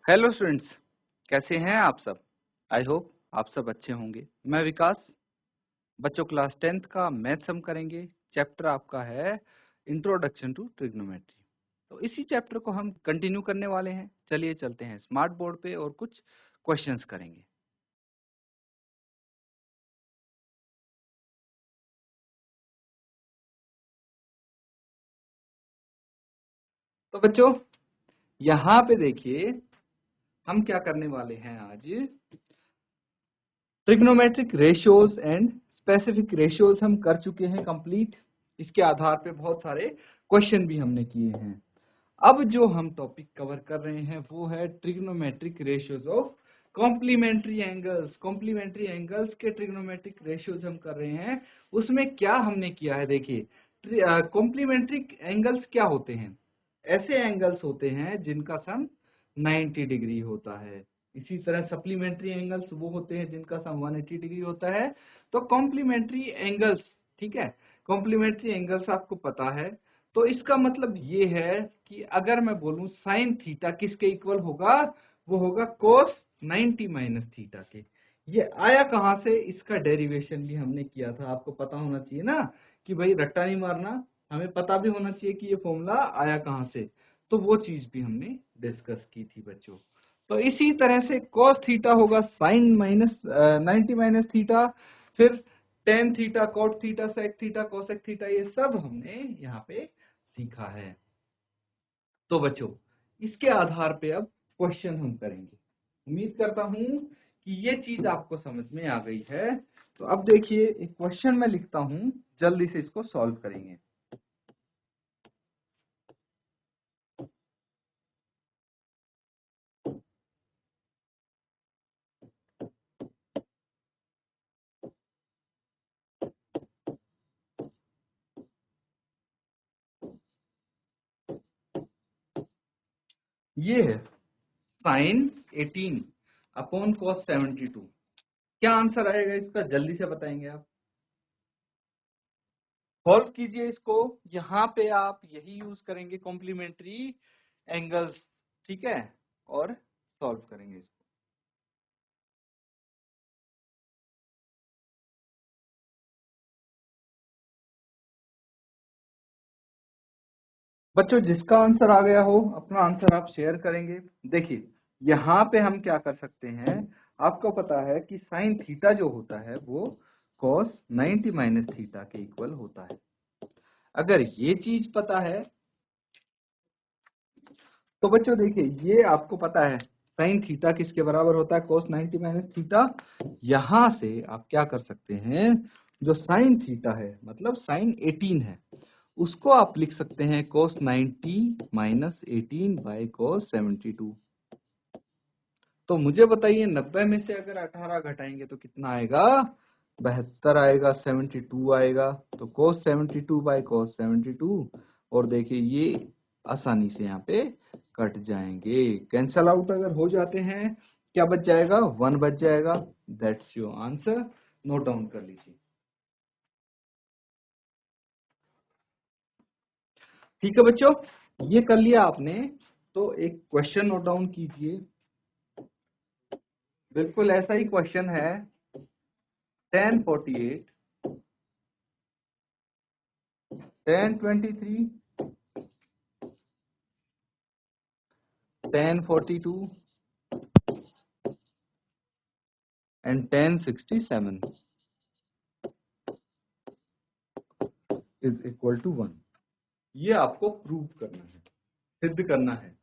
Hello students, कैसे हैं आप सब। आई होप आप सब अच्छे होंगे। मैं विकास। बच्चों क्लास 10th का मैथ्स हम करेंगे। चैप्टर आपका है इंट्रोडक्शन टू ट्रिग्नोमेट्री। तो इसी चैप्टर को हम कंटिन्यू करने वाले हैं। चलिए चलते हैं स्मार्ट बोर्ड पे और कुछ क्वेश्चंस करेंगे। तो बच्चों यहाँ पे देखिए, हम क्या करने वाले हैं आज। Trigonometric ratios and specific ratios हम कर चुके हैं कंप्लीट। इसके आधार पे बहुत सारे क्वेश्चन भी हमने किए हैं। अब जो हम टॉपिक कवर कर रहे हैं वो है trigonometric ratios of complementary angles. Complementary angles के ट्रिग्नोमेट्रिक रेशियोज हम कर रहे हैं। उसमें क्या हमने किया है, देखिए कॉम्प्लीमेंट्री एंगल्स क्या होते हैं। ऐसे एंगल्स होते हैं जिनका सम 90 डिग्री होता है। इसी तरह सप्लीमेंट्री एंगल्स वो होते हैं जिनका सम 180 डिग्री होता है। तो कॉम्प्लीमेंट्री एंगल्स, ठीक है, कॉम्प्लीमेंट्री एंगल्स आपको पता है। तो इसका मतलब ये है कि अगर मैं बोलूं साइन थीटा किसके इक्वल होगा, वो होगा कोस 90 माइनस थीटा के। ये आया कहां से, इसका डेरिवेशन भी हमने किया था। आपको पता होना चाहिए ना कि भाई रट्टा नहीं मारना, हमें पता भी होना चाहिए कि ये फॉर्मूला आया कहां से। तो वो चीज भी हमने डिस्कस की थी बच्चों। तो इसी तरह से cos थीटा होगा साइन माइनस 90 माइनस थीटा, फिर tan theta, cot theta, sec theta, cosec theta, ये सब हमने यहाँ पे सीखा है। तो बच्चों इसके आधार पे अब क्वेश्चन हम करेंगे। उम्मीद करता हूं कि ये चीज आपको समझ में आ गई है। तो अब देखिए एक क्वेश्चन मैं लिखता हूं, जल्दी से इसको सॉल्व करेंगे। ये है साइन 18 अपॉन कॉस 72। क्या आंसर आएगा इसका, जल्दी से बताएंगे आप। सॉल्व कीजिए इसको। यहाँ पे आप यही यूज करेंगे कॉम्प्लीमेंट्री एंगल्स, ठीक है, और सॉल्व करेंगे इसको। बच्चों जिसका आंसर आ गया हो अपना आंसर आप शेयर करेंगे। देखिए यहाँ पे हम क्या कर सकते हैं, आपको पता है कि साइन थीटा जो होता है वो कॉस 90 माइनस थीटा के इक्वल होता है। अगर ये चीज पता है तो बच्चों देखिए ये आपको पता है साइन थीटा किसके बराबर होता है, कोस 90 माइनस थीटा। यहां से आप क्या कर सकते हैं, जो साइन थीटा है मतलब साइन 18 है, उसको आप लिख सकते हैं कोस 90 माइनस 18 बाई कोस 72। तो मुझे बताइए 90 में से अगर 18 घटाएंगे तो कितना आएगा, 72 आएगा, 72 आएगा। तो कोस 72 बाई कोस 72, और देखिए ये आसानी से यहाँ पे कट जाएंगे, कैंसल आउट अगर हो जाते हैं। क्या बच जाएगा, 1 बच जाएगा। That's your answer, note down कर लीजिए। ठीक है बच्चों, ये कर लिया आपने। तो एक क्वेश्चन नोट डाउन कीजिए, बिल्कुल ऐसा ही क्वेश्चन है। 1048, 1023, 1042 and 1067 is equal to 1। ये आपको प्रूव करना है, सिद्ध करना है।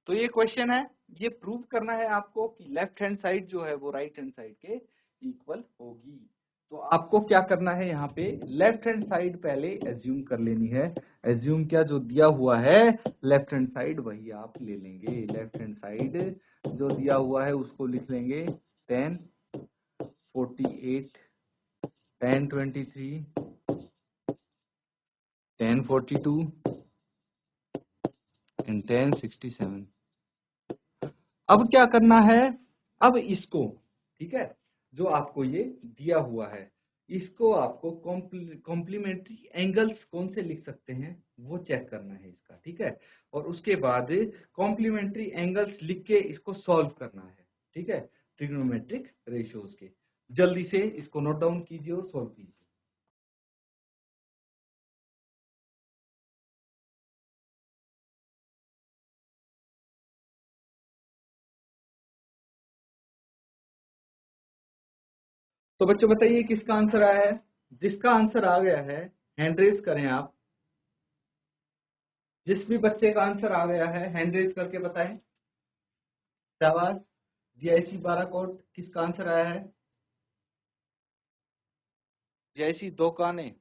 तो ये क्वेश्चन है, ये प्रूव करना है आपको कि लेफ्ट हैंड साइड जो है वो राइट हैंड साइड के इक्वल होगी। तो आपको क्या करना है, यहाँ पे लेफ्ट हैंड साइड पहले एज्यूम कर लेनी है। एज्यूम क्या, जो दिया हुआ है लेफ्ट हैंड साइड वही आप ले लेंगे। लेफ्ट हैंड साइड जो दिया हुआ है उसको लिख लेंगे 1048, 1023, 1042 एंड 1067। अब क्या करना है, अब इसको, ठीक है, जो आपको ये दिया हुआ है इसको आपको कॉम्प्लीमेंट्री एंगल्स कौन से लिख सकते हैं वो चेक करना है इसका, ठीक है। और उसके बाद कॉम्प्लीमेंट्री एंगल्स लिख के इसको सॉल्व करना है, ठीक है, ट्रिग्नोमेट्रिक रेशियोज के। जल्दी से इसको नोट डाउन कीजिए और सॉल्व कीजिए। तो बच्चों बताइए किसका आंसर आया है। जिसका आंसर आ गया है हैंड रेज करें आप। जिस भी बच्चे का आंसर आ गया है हैंड रेज करके बताएं। शाबाश। जीआईसी 12 कोड किसका आंसर आया है? जीआईसी 2 काने।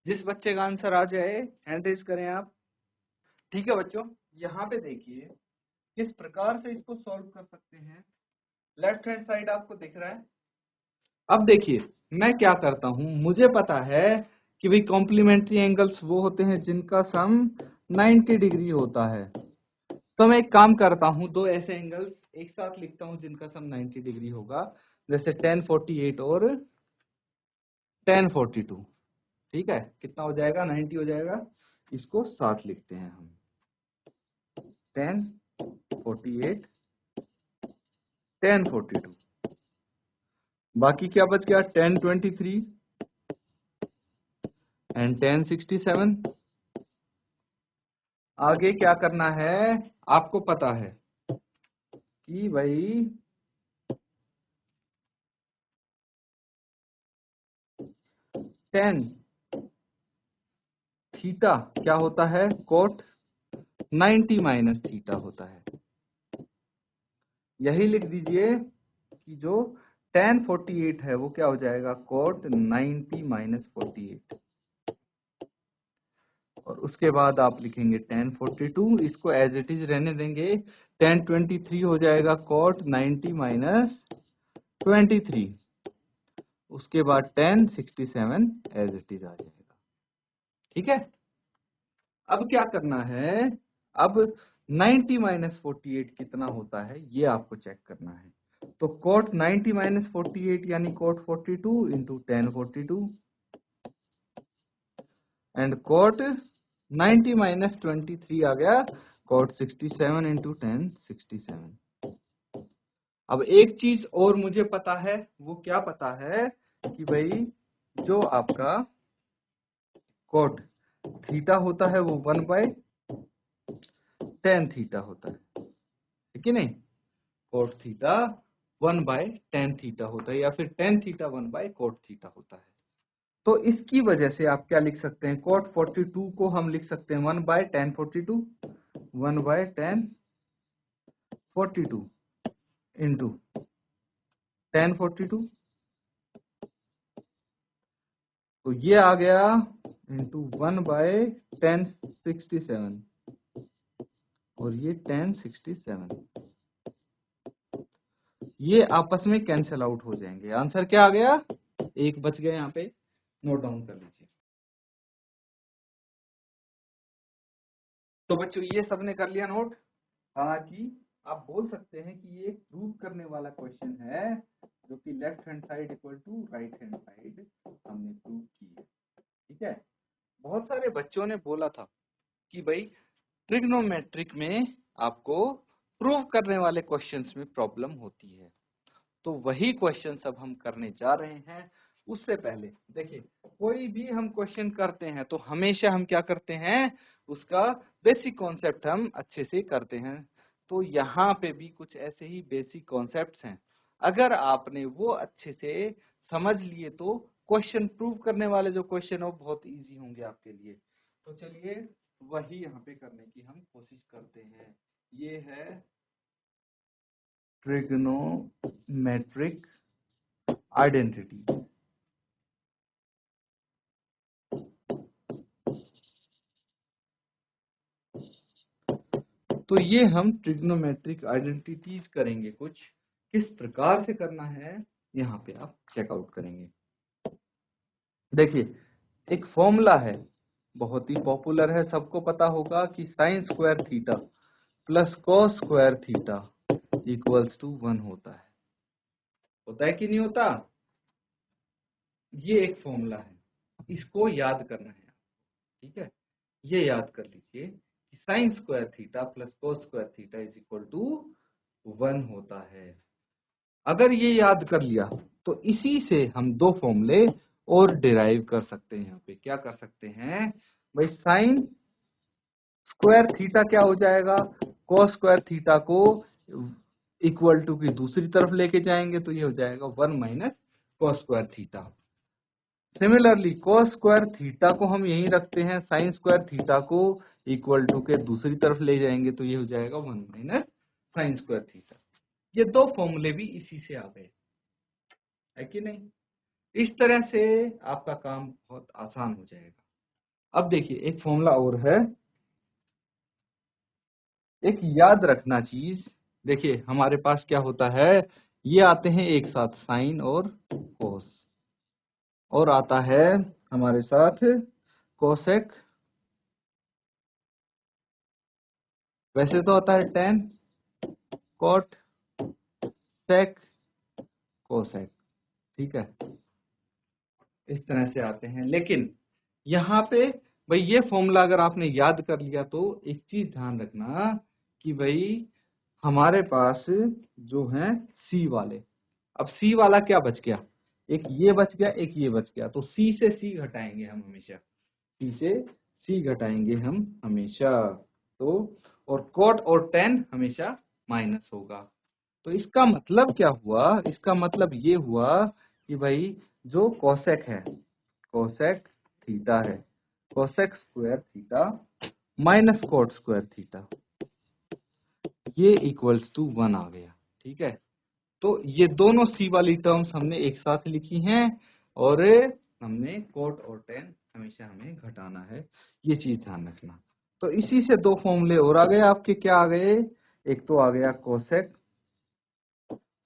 जिस बच्चे का आंसर आ जाए हैंड रेज करें आप। ठीक है बच्चों, यहाँ पे देखिए किस प्रकार से इसको सॉल्व कर सकते हैं। लेफ्ट हैंड साइड आपको दिख रहा है। अब देखिए मैं क्या करता हूं, मुझे पता है कि भाई कॉम्प्लीमेंट्री एंगल्स वो होते हैं जिनका सम 90 डिग्री होता है। तो मैं एक काम करता हूं, दो ऐसे एंगल्स एक साथ लिखता हूं जिनका सम 90 डिग्री होगा, जैसे 1048 और 1042। ठीक है, कितना हो जाएगा? 90 हो जाएगा। इसको साथ लिखते हैं हम, 1048 1042। बाकी क्या बच गया? 1023 एंड 1067। आगे क्या करना है आपको पता है कि भाई 10 थीटा क्या होता है? कोट 90 माइनस थीटा होता है। यही लिख दीजिए कि जो 1048 है वो क्या हो जाएगा? Cot 90 minus 48। और उसके बाद आप लिखेंगे 1042, इसको एज इट इज रहने देंगे। 1023 हो जाएगा कोट 90 माइनस 23। उसके बाद 1067 एज इट इज आ जाएगा। ठीक है, अब क्या करना है? अब 90 माइनस 48 कितना होता है ये आपको चेक करना है। तो कोट 90 माइनस 48 यानी cot 42 into 1042 and cot 90 minus 23 आ गया कोट 67 इंटू 1067। अब एक चीज और मुझे पता है, वो क्या पता है कि भाई जो आपका कोट थीटा होता है वो 1/10 थीटा होता है कि नहीं? कोट थीटा 1/10 थीटा होता है, या फिर 10 थीटा 1/कोट थीटा होता है। तो इसकी वजह से आप क्या लिख सकते हैं? कोट 42 को हम लिख सकते हैं 1/1042, 1/1042 इंटू 1042। तो ये आ गया इंटू 1/1067 और ये 1067। ये आपस में कैंसिल आउट हो जाएंगे। आंसर क्या आ गया? एक बच गया, यहाँ पे नोट डाउन कर लीजिए। तो बच्चों ये सबने कर लिया नोट। हालांकि आप बोल सकते हैं कि ये प्रूव करने वाला क्वेश्चन है, जो कि left hand side equal to right hand side हमने प्रूव की है। ठीक है, बहुत सारे बच्चों ने बोला था कि भाई ट्रिग्नोमेट्रिक में आपको प्रूव करने वाले क्वेश्चंस में प्रॉब्लम होती है। तो वही क्वेश्चन अब हम करने जा रहे हैं। उससे पहले देखिए, कोई भी हम क्वेश्चन करते हैं तो हमेशा हम क्या करते हैं? उसका बेसिक कॉन्सेप्ट हम अच्छे से करते हैं। तो यहाँ पे भी कुछ ऐसे ही बेसिक कॉन्सेप्ट्स हैं। अगर आपने वो अच्छे से समझ लिए तो क्वेश्चन प्रूव करने वाले जो क्वेश्चन है वो बहुत इजी होंगे आपके लिए। तो चलिए वही यहाँ पे करने की हम कोशिश करते हैं। ये है ट्रिग्नोमेट्रिक आइडेंटिटी। तो ये हम ट्रिग्नोमेट्रिक आइडेंटिटीज करेंगे कुछ। किस प्रकार से करना है यहाँ पे आप चेकआउट करेंगे। देखिए एक फॉर्मूला है, बहुत ही पॉपुलर है, सबको पता होगा कि sine square theta plus cos square theta equals to 1 होता है कि नहीं होता? ये एक फॉर्मूला है, इसको याद करना है, ठीक है? ये याद कर लीजिए कि sine square theta plus cos square theta is equal to 1 होता है। अगर ये याद कर लिया तो इसी से हम दो फॉर्मूले और डिराइव कर सकते हैं। यहाँ पे क्या कर सकते हैं भाई, साइन स्क्वायर थीटा क्या हो जाएगा, कोस स्क्वायर थीटा को इक्वल टू की दूसरी तरफ लेके जाएंगे तो ये हो जाएगा 1 minus cos square theta. Similarly कोस स्क्वायर थीटा को हम यहीं रखते हैं, साइन स्क्वायर थीटा को इक्वल टू के दूसरी तरफ ले जाएंगे तो ये हो जाएगा 1 माइनस साइन स्क्वायर थीटा। ये दो फॉर्मूले भी इसी से आ गए, है कि नहीं? इस तरह से आपका काम बहुत आसान हो जाएगा। अब देखिए एक फॉर्मूला और है, एक याद रखना चीज। देखिए हमारे पास क्या होता है, ये आते हैं एक साथ साइन और कोस, और आता है हमारे साथ कोसेक, वैसे तो आता है टेन, कॉट, सेक, कोसेक, ठीक है? इस तरह से आते हैं। लेकिन यहाँ पे भाई ये फॉर्मूला अगर आपने याद कर लिया तो एक चीज ध्यान रखना कि भाई हमारे पास जो है सी वाले, अब सी वाला क्या बच गया, एक ये बच गया, एक ये बच गया, तो सी से सी घटाएंगे हम हमेशा, सी से सी घटाएंगे हम हमेशा। तो और कोट और टेन हमेशा माइनस होगा। तो इसका मतलब क्या हुआ, इसका मतलब ये हुआ कि भाई जो कोसेक है, कोसेक थीटा है, cosec square theta minus cot square theta, ये इक्वल्स टू 1 आ गया, ठीक है? तो ये दोनों सी वाली टर्म्स हमने एक साथ लिखी हैं, और हमने कोट और टेन हमेशा हमें घटाना है, ये चीज ध्यान रखना। तो इसी से दो फॉर्मूले और आ गए आपके, क्या आ गए, एक तो आ गया cosec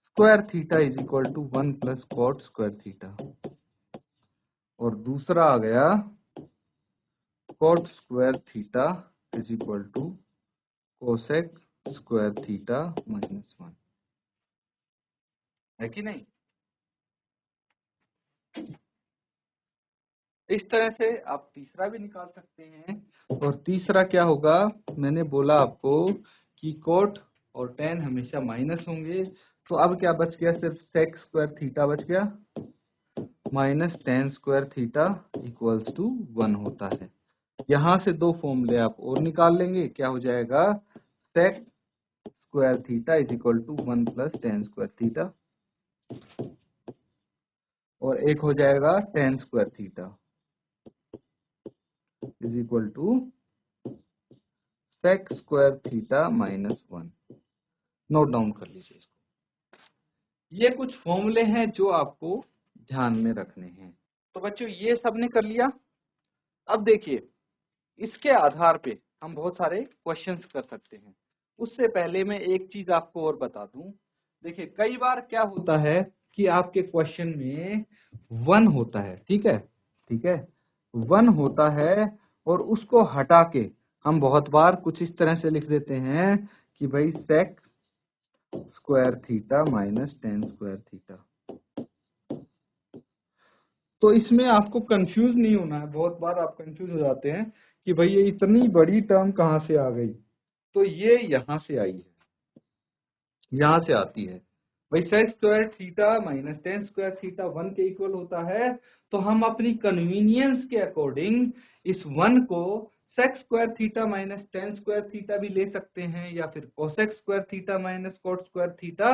square theta is equal to 1 plus cot square theta, और दूसरा आ गया cot square theta is equal to cosec square theta minus 1, है कि नहीं? इस तरह से आप तीसरा भी निकाल सकते हैं। और तीसरा क्या होगा, मैंने बोला आपको कि कोट और टेन हमेशा माइनस होंगे, तो अब क्या बच गया, सिर्फ सेक स्क्वायर थीटा बच गया, minus tan square theta equals to 1 होता है। यहां से दो फॉर्मूले आप और निकाल लेंगे, क्या हो जाएगा, sec square theta is equal to 1 plus tan square theta, और एक हो जाएगा tan square theta is equal to sec square theta minus 1। Note down कर लीजिए इसको। ये कुछ फॉर्मूले हैं जो आपको ध्यान में रखने हैं। तो बच्चों ये सब ने कर लिया। अब देखिए इसके आधार पे हम बहुत सारे क्वेश्चंस कर सकते हैं। उससे पहले मैं एक चीज आपको और बता दूं। देखिए कई बार क्या होता है कि आपके क्वेश्चन में 1 होता है, ठीक है, ठीक है, 1 होता है, और उसको हटा के हम बहुत बार कुछ इस तरह से लिख देते हैं कि भाई sec square theta minus tan square theta. तो इसमें आपको कंफ्यूज नहीं होना है। बहुत बार आप कंफ्यूज हो जाते हैं कि भाई ये इतनी बड़ी टर्म कहाँ से आ गई, तो ये यहाँ से आई है, यहाँ से आती है। भाई sec square theta minus tan square theta 1 के इक्वल होता है, तो हम अपनी कन्वीनियंस के अकॉर्डिंग इस 1 को sec square theta minus tan square theta भी ले सकते हैं, या फिर cosec square theta minus cot square theta,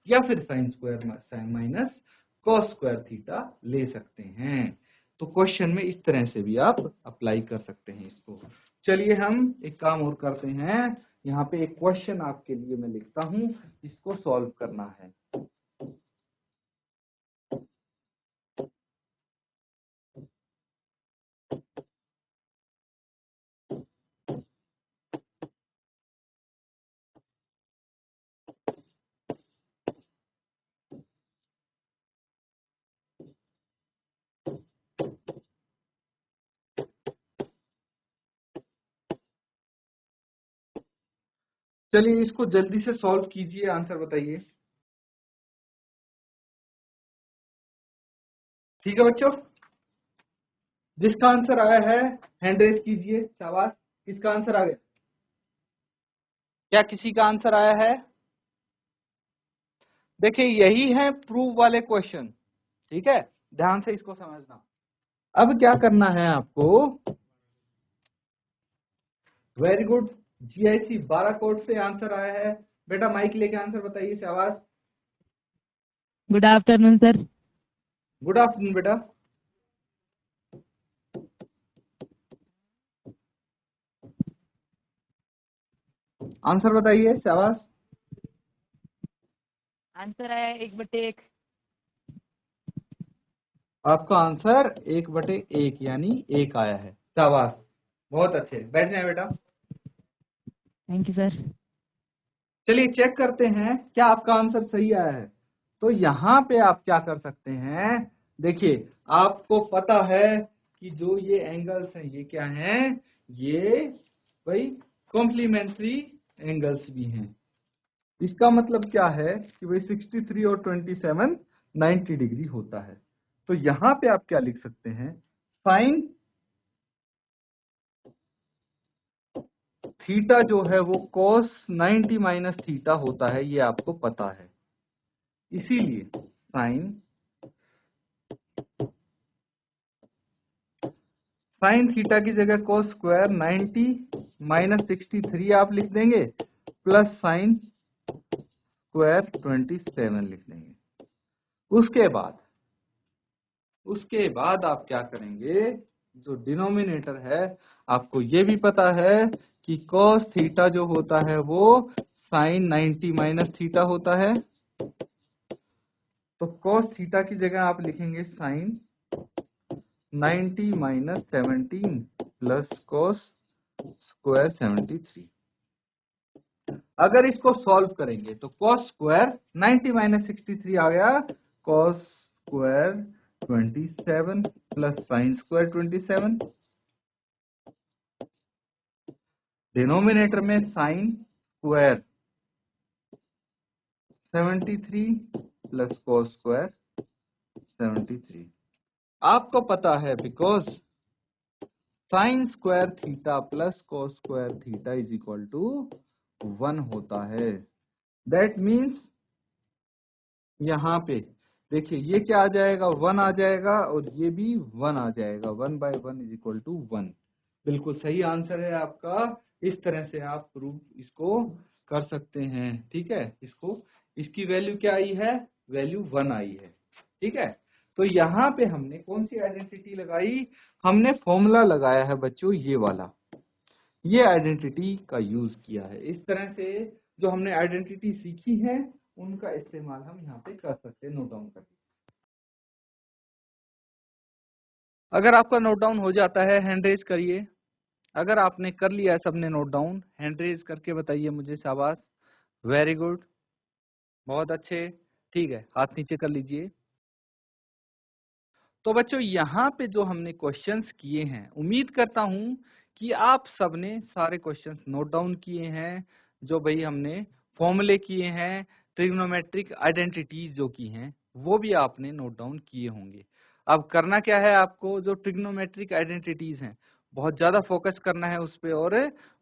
या फिर sine square minus cos square theta ले सकते हैं। तो क्वेश्चन में इस तरह से भी आप अप्लाई कर सकते हैं इसको। चलिए हम एक काम और करते हैं, यहाँ पे एक क्वेश्चन आपके लिए मैं लिखता हूं, इसको सॉल्व करना है। चलिए इसको जल्दी से सॉल्व कीजिए, आंसर बताइए। ठीक है बच्चों, जिसका आंसर आया है हैंड रेज कीजिए, शाबाश। किसका आंसर आ गया? क्या किसी का आंसर आया है? देखिए यही है प्रूव वाले क्वेश्चन, ठीक है, ध्यान से इसको समझना। अब क्या करना है आपको? वेरी गुड, जीआईसी 12 कोड से आंसर आया है। बेटा माइक लेके आंसर बताइए, शाबाश। Good afternoon sir. Good afternoon बेटा। आंसर बताइए, शाबाश। आंसर आया 1/1। आपका आंसर 1/1 यानी 1 आया है, शाबाश, बहुत अच्छे। बैठ जाए बेटा। Thank you sir. चलिए चेक करते हैं क्या आपका आंसर सही आया है। तो यहाँ पे आप क्या कर सकते हैं, देखिए आपको पता है कि जो ये एंगल्स हैं ये क्या हैं, ये भाई कॉम्प्लीमेंट्री एंगल्स भी हैं। इसका मतलब क्या है कि भाई 63 और 27 90 डिग्री होता है। तो यहाँ पे आप क्या लिख सकते हैं, साइन थीटा जो है वो cos 90 माइनस थीटा होता है, ये आपको पता है। इसीलिए साइन थीटा की जगह cos स्क्वायर 90 माइनस 63 आप लिख देंगे, प्लस साइन स्क्वायर 27 लिख देंगे। उसके बाद आप क्या करेंगे, जो डिनोमिनेटर है आपको ये भी पता है कि cos थीटा जो होता है वो साइन 90 माइनस थीटा होता है। तो cos थीटा की जगह आप लिखेंगे sine 90 minus 17 plus cos square 73। अगर इसको सॉल्व करेंगे तो cos स्क्वायर 90 माइनस 63 आ गया cos square 27 plus sine square 27। Denominator में sine square 73 plus cos square 73। आपको पता है because sine square theta plus cos square theta is equal to 1 होता है। दैट मीन्स यहाँ पे देखिए ये क्या आ जाएगा, 1 आ जाएगा और ये भी 1 आ जाएगा, 1/1 इज इक्वल टू 1। बिल्कुल सही आंसर है आपका। इस तरह से आप प्रूफ इसको कर सकते हैं, ठीक है। इसकी वैल्यू क्या आई है, वैल्यू 1 आई है, ठीक है। तो यहाँ पे हमने कौन सी आइडेंटिटी लगाई, हमने फॉर्मूला लगाया है बच्चों ये वाला, ये आइडेंटिटी का यूज किया है। इस तरह से जो हमने आइडेंटिटी सीखी है उनका इस्तेमाल हम यहाँ पे कर सकते हैं, नोट डाउन करके। अगर आपका नोट डाउन हो जाता है हैंड रेज करिए। अगर आपने कर लिया है सबने नोट डाउन, हैंड रेज करके बताइए मुझे, शाबाश, वेरी गुड, बहुत अच्छे, ठीक है, हाथ नीचे कर लीजिए। तो बच्चों यहाँ पे जो हमने क्वेश्चंस किए हैं, उम्मीद करता हूं कि आप सबने सारे क्वेश्चंस नोट डाउन किए हैं। जो भाई हमने फॉर्मूले किए हैं, ट्रिग्नोमेट्रिक आइडेंटिटीज जो की हैं वो भी आपने नोट डाउन किए होंगे। अब करना क्या है आपको, जो ट्रिग्नोमेट्रिक आइडेंटिटीज हैं बहुत ज्यादा फोकस करना है उस पर और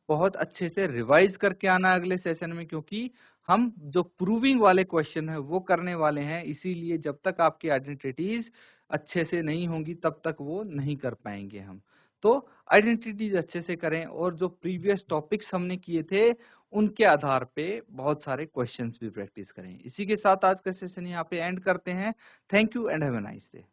बहुत अच्छे से रिवाइज करके आना है अगले सेशन में, क्योंकि हम जो प्रूविंग वाले क्वेश्चन है वो करने वाले हैं। इसीलिए जब तक आपकी आइडेंटिटीज अच्छे से नहीं होंगी तब तक वो नहीं कर पाएंगे हम। तो आइडेंटिटीज अच्छे से करें और जो प्रीवियस टॉपिक्स हमने किए थे उनके आधार पे बहुत सारे क्वेश्चंस भी प्रैक्टिस करें। इसी के साथ आज का सेशन यहाँ पे एंड करते हैं। Thank you and have a nice day.